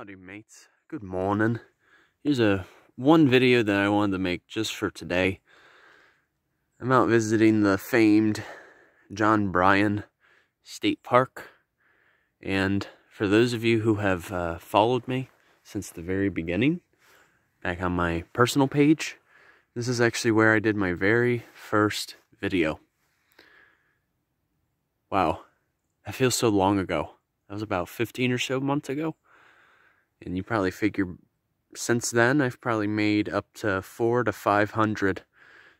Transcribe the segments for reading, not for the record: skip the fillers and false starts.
Howdy mates, good morning. Here's one video that I wanted to make just for today. I'm out visiting the famed John Bryan State Park, and for those of you who have followed me since the very beginning, back on my personal page, this is actually where I did my very first video. Wow, that feels so long ago. That was about 15 or so months ago. And you probably figure since then, I've probably made up to 400 to 500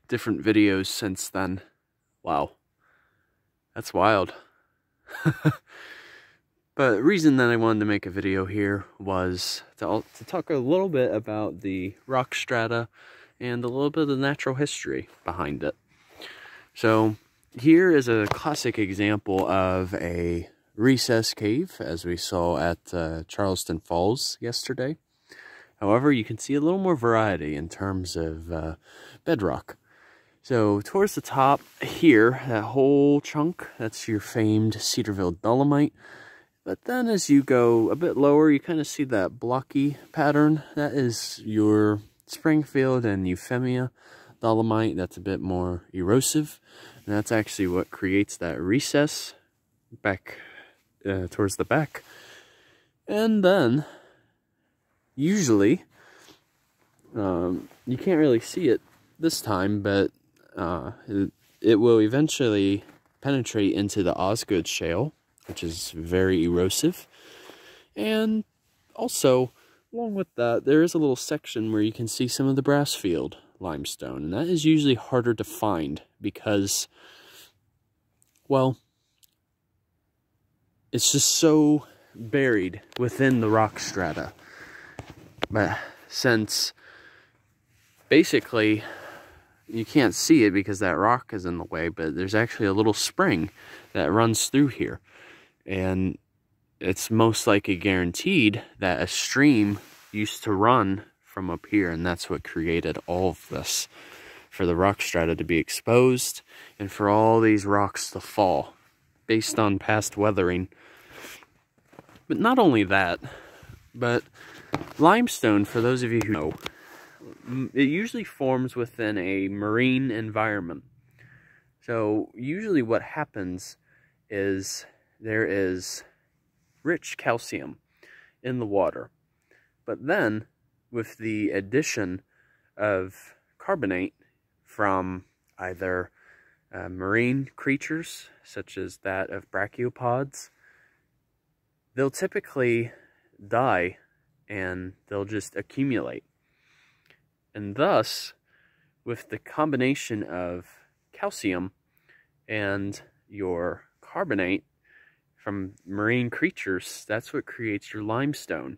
different videos since then. Wow. That's wild. But the reason that I wanted to make a video here was to talk a little bit about the rock strata and a little bit of the natural history behind it. So here is a classic example of a recess cave, as we saw at Charleston Falls yesterday. However, you can see a little more variety in terms of bedrock. So towards the top here, that whole chunk, that's your famed Cedarville dolomite. But then as you go a bit lower, you kind of see that blocky pattern. That is your Springfield and Euphemia dolomite. That's a bit more erosive. And that's actually what creates that recess back towards the back. And then usually you can't really see it this time, but it will eventually penetrate into the Osgood Shale, which is very erosive. And also along with that, there is a little section where you can see some of the Brassfield limestone, and that is usually harder to find because, well, it's just so buried within the rock strata. But since basically you can't see it because that rock is in the way, but there's actually a little spring that runs through here. And it's most likely guaranteed that a stream used to run from up here, and that's what created all of this, for the rock strata to be exposed and for all these rocks to fall based on past weathering. But not only that, but limestone, for those of you who know, it usually forms within a marine environment. So usually what happens is there is rich calcium in the water. But then with the addition of carbonate from either marine creatures, such as that of brachiopods, they'll typically die and they'll just accumulate. And thus, with the combination of calcium and your carbonate from marine creatures, that's what creates your limestone.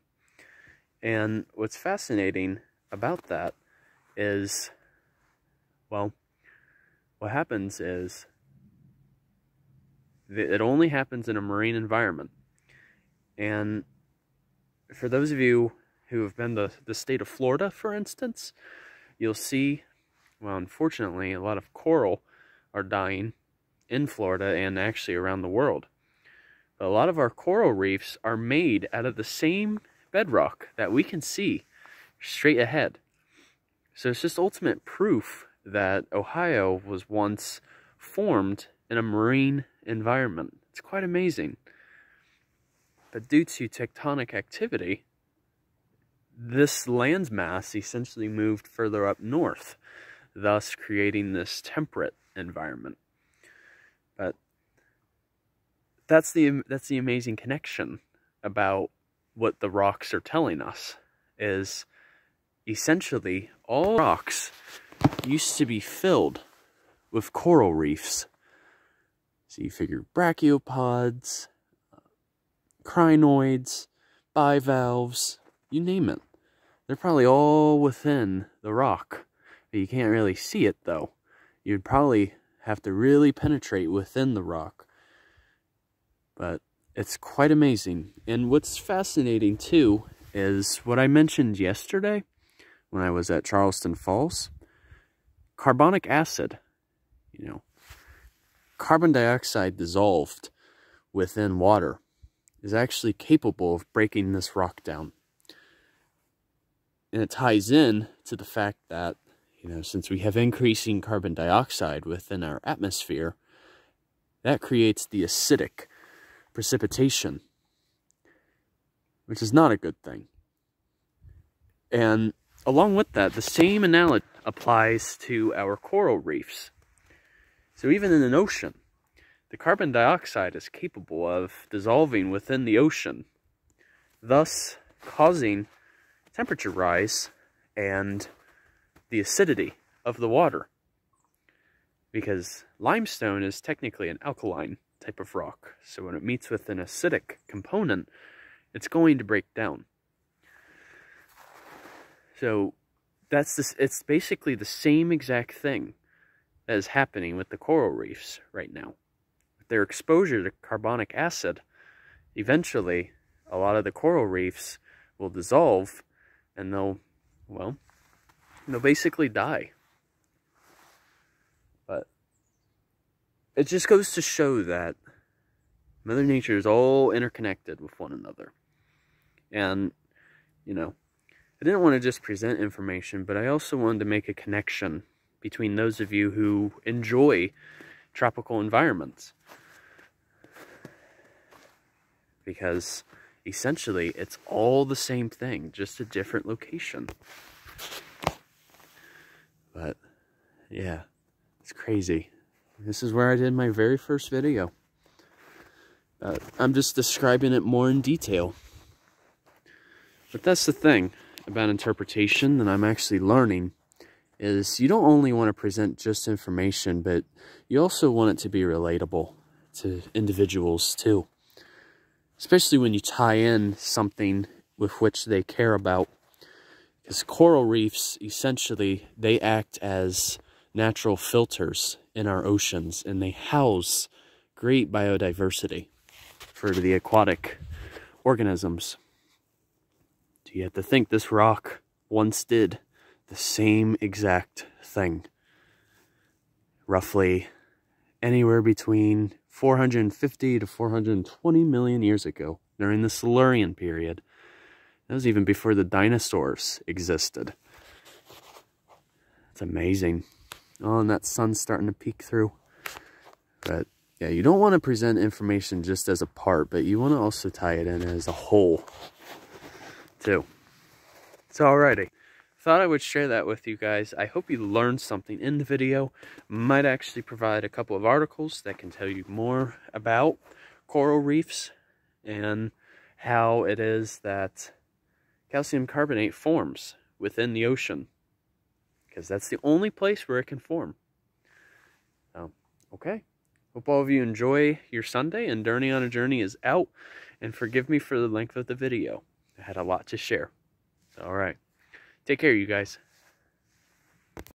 And what's fascinating about that is, well, what happens is it only happens in a marine environment. And for those of you who have been to the state of Florida, for instance, you'll see, well, unfortunately, a lot of coral are dying in Florida and actually around the world. But a lot of our coral reefs are made out of the same bedrock that we can see straight ahead. So it's just ultimate proof that Ohio was once formed in a marine environment. It's quite amazing. But due to tectonic activity, this landmass essentially moved further up north, thus creating this temperate environment. But that's the amazing connection about what the rocks are telling us, is essentially all rocks used to be filled with coral reefs. So you figure brachiopods, crinoids, bivalves, you name it. They're probably all within the rock. You can't really see it though. You'd probably have to really penetrate within the rock. But it's quite amazing. And what's fascinating too is what I mentioned yesterday when I was at Charleston Falls. Carbonic acid, you know, carbon dioxide dissolved within water is actually capable of breaking this rock down. And it ties in to the fact that, you know, since we have increasing carbon dioxide within our atmosphere, that creates the acidic precipitation, which is not a good thing. And along with that, the same analogy applies to our coral reefs. So even in an ocean, the carbon dioxide is capable of dissolving within the ocean, thus causing temperature rise and the acidity of the water. Because limestone is technically an alkaline type of rock, so when it meets with an acidic component, it's going to break down. So it's basically the same exact thing that is happening with the coral reefs right now. With their exposure to carbonic acid, eventually a lot of the coral reefs will dissolve and they'll basically die. But it just goes to show that Mother Nature is all interconnected with one another. And, you know, I didn't want to just present information, but I also wanted to make a connection between those of you who enjoy tropical environments. Because essentially it's all the same thing, just a different location. But yeah, it's crazy. This is where I did my very first video. I'm just describing it more in detail. But that's the thing about interpretation that I'm actually learning, is you don't only want to present just information, but you also want it to be relatable to individuals too. Especially when you tie in something with which they care about. Because coral reefs, essentially, they act as natural filters in our oceans, and they house great biodiversity for the aquatic organisms. You have to think this rock once did the same exact thing. Roughly anywhere between 450 to 420 million years ago, during the Silurian period. That was even before the dinosaurs existed. It's amazing. Oh, and that sun's starting to peek through. But yeah, you don't want to present information just as a part, but you want to also tie it in as a whole too. So alrighty, thought I would share that with you guys. I hope you learned something in the video. Might actually provide a couple of articles that can tell you more about coral reefs and how it is that calcium carbonate forms within the ocean, because that's the only place where it can form. Okay, hope all of you enjoy your Sunday, and Journey on a Journey is out, and forgive me for the length of the video. I had a lot to share. All right. Take care, you guys.